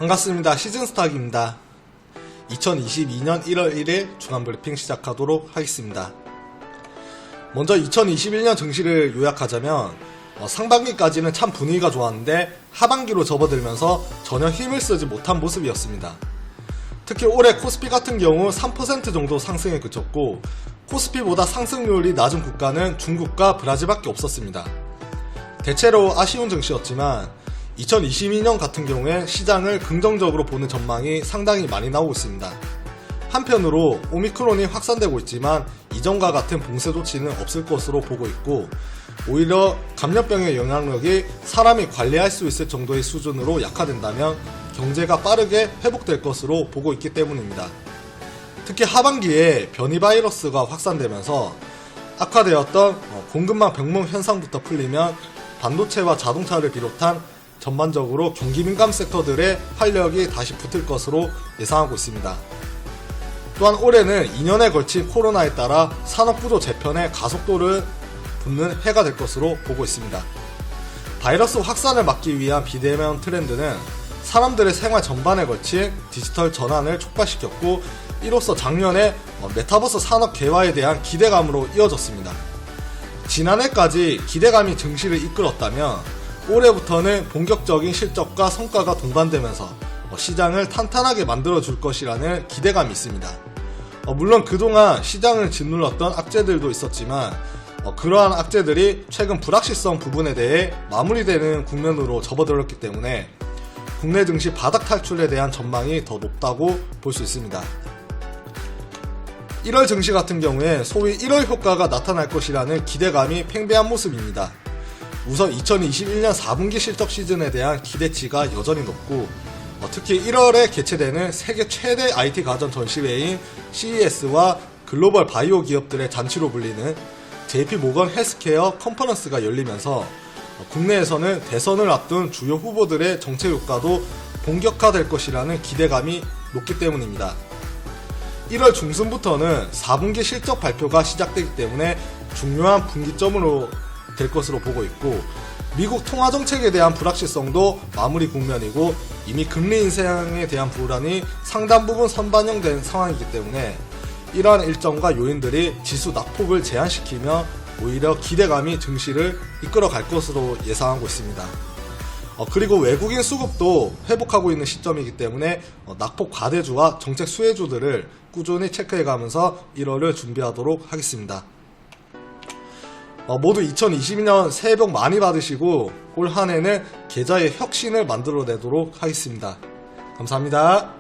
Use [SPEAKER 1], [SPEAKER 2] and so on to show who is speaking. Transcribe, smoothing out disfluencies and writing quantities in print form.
[SPEAKER 1] 반갑습니다. 시즌스탁입니다. 2022년 1월 1일 중간브리핑 시작하도록 하겠습니다. 먼저 2021년 증시를 요약하자면 상반기까지는 참 분위기가 좋았는데 하반기로 접어들면서 전혀 힘을 쓰지 못한 모습이었습니다. 특히 올해 코스피 같은 경우 3% 정도 상승에 그쳤고 코스피보다 상승률이 낮은 국가는 중국과 브라질밖에 없었습니다. 대체로 아쉬운 증시였지만 2022년 같은 경우에 시장을 긍정적으로 보는 전망이 상당히 많이 나오고 있습니다. 한편으로 오미크론이 확산되고 있지만 이전과 같은 봉쇄 조치는 없을 것으로 보고 있고 오히려 감염병의 영향력이 사람이 관리할 수 있을 정도의 수준으로 약화된다면 경제가 빠르게 회복될 것으로 보고 있기 때문입니다. 특히 하반기에 변이 바이러스가 확산되면서 악화되었던 공급망 병목 현상부터 풀리면 반도체와 자동차를 비롯한 전반적으로 경기 민감 섹터들의 활력이 다시 붙을 것으로 예상하고 있습니다. 또한 올해는 2년에 걸친 코로나에 따라 산업구조 재편에 가속도를 붙는 해가 될 것으로 보고 있습니다. 바이러스 확산을 막기 위한 비대면 트렌드는 사람들의 생활 전반에 걸친 디지털 전환을 촉발시켰고 이로써 작년에 메타버스 산업 개화에 대한 기대감으로 이어졌습니다. 지난해까지 기대감이 증시를 이끌었다면 올해부터는 본격적인 실적과 성과가 동반되면서 시장을 탄탄하게 만들어줄 것이라는 기대감이 있습니다. 물론 그동안 시장을 짓눌렀던 악재들도 있었지만 그러한 악재들이 최근 불확실성 부분에 대해 마무리되는 국면으로 접어들었기 때문에 국내 증시 바닥 탈출에 대한 전망이 더 높다고 볼 수 있습니다. 1월 증시 같은 경우에 소위 1월 효과가 나타날 것이라는 기대감이 팽배한 모습입니다. 우선 2021년 4분기 실적 시즌에 대한 기대치가 여전히 높고 특히 1월에 개최되는 세계 최대 IT 가전 전시회인 CES와 글로벌 바이오 기업들의 잔치로 불리는 JP 모건 헬스케어 컨퍼런스가 열리면서 국내에서는 대선을 앞둔 주요 후보들의 정책 효과도 본격화될 것이라는 기대감이 높기 때문입니다. 1월 중순부터는 4분기 실적 발표가 시작되기 때문에 중요한 분기점으로 될 것으로 보고 있고 미국 통화정책에 대한 불확실성도 마무리 국면이고 이미 금리 인상에 대한 불안이 상당 부분 선반영된 상황이기 때문에 이러한 일정과 요인들이 지수 낙폭을 제한시키며 오히려 기대감이 증시를 이끌어갈 것으로 예상하고 있습니다. 그리고 외국인 수급도 회복하고 있는 시점이기 때문에 낙폭 과대주와 정책 수혜주들을 꾸준히 체크해가면서 1월을 준비하도록 하겠습니다. 모두 2022년 새해 복 많이 받으시고 올 한해는 계좌의 혁신을 만들어내도록 하겠습니다. 감사합니다.